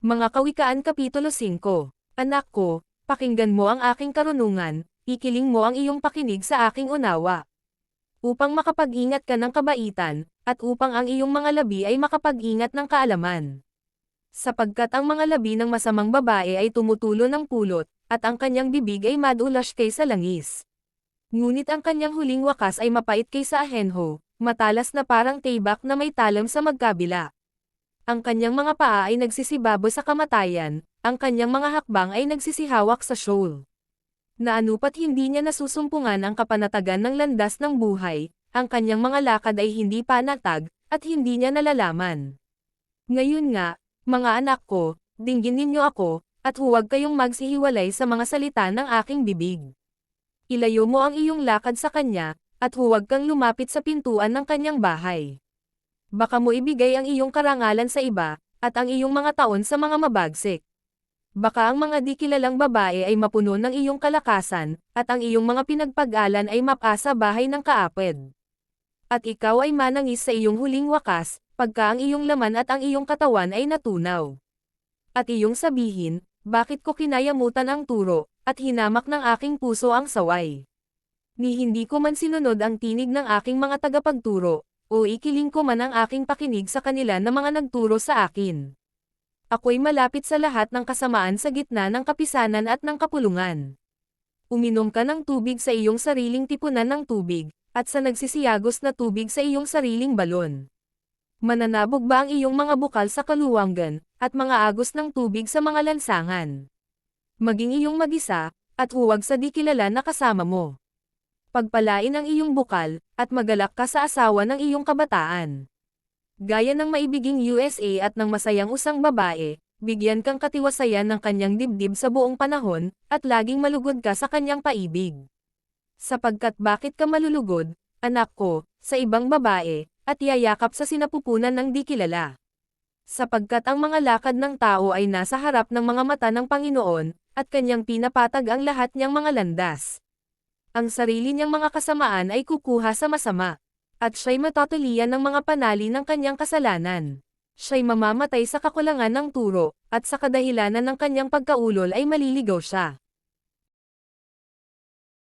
Mga Kawikaan Kapitulo 5. Anak ko, pakinggan mo ang aking karunungan, ikiling mo ang iyong pakinig sa aking unawa. Upang makapag-ingat ka ng kabaitan, at upang ang iyong mga labi ay makapag-ingat ng kaalaman. Sapagkat ang mga labi ng masamang babae ay tumutulo ng pulot, at ang kanyang bibig ay madulas kaysa langis. Ngunit ang kanyang huling wakas ay mapait kaysa ahenho, matalas na parang tibak na may talam sa magkabila. Ang kanyang mga paa ay nagsisibabo sa kamatayan, ang kanyang mga hakbang ay nagsisihawak sa Sheol. Naanupat hindi niya nasusumpungan ang kapanatagan ng landas ng buhay, ang kanyang mga lakad ay hindi panatag, at hindi niya nalalaman. Ngayon nga, mga anak ko, dinggin ninyo ako, at huwag kayong magsihiwalay sa mga salita ng aking bibig. Ilayo mo ang iyong lakad sa kanya, at huwag kang lumapit sa pintuan ng kanyang bahay. Baka mo ibigay ang iyong karangalan sa iba, at ang iyong mga taon sa mga mabagsik. Baka ang mga di kilalang babae ay mapuno ng iyong kalakasan, at ang iyong mga pinagpag-alan ay mapasa bahay ng kaapid. At ikaw ay manangis sa iyong huling wakas, pagka ang iyong laman at ang iyong katawan ay natunaw. At iyong sabihin, bakit ko kinayamutan ang turo, at hinamak ng aking puso ang saway? Ni hindi ko man sinunod ang tinig ng aking mga tagapagturo, o ikiling ko man ang aking pakinig sa kanila na mga nagturo sa akin. Ako'y malapit sa lahat ng kasamaan sa gitna ng kapisanan at ng kapulungan. Uminom ka ng tubig sa iyong sariling tipunan ng tubig, at sa nagsisiyagos na tubig sa iyong sariling balon. Mananabog ba ang iyong mga bukal sa kaluwanggan, at mga agos ng tubig sa mga lansangan? Maging iyong mag-isa, at huwag sa di kilala na kasama mo. Pagpalain ang iyong bukal, at magalak ka sa asawa ng iyong kabataan. Gaya ng maibiging USA at ng masayang usang babae, bigyan kang katiwasayan ng kanyang dibdib sa buong panahon, at laging malugod ka sa kanyang paibig. Sapagkat bakit ka malulugod, anak ko, sa ibang babae, at yayakap sa sinapupunan ng di kilala? Sapagkat ang mga lakad ng tao ay nasa harap ng mga mata ng Panginoon, at kanyang pinapatag ang lahat niyang mga landas. Ang sarili niyang mga kasamaan ay kukuha sa masama, at siya'y matatulian ng mga panali ng kanyang kasalanan. Siya'y mamamatay sa kakulangan ng turo, at sa kadahilanan ng kanyang pagkaulol ay maliligaw siya.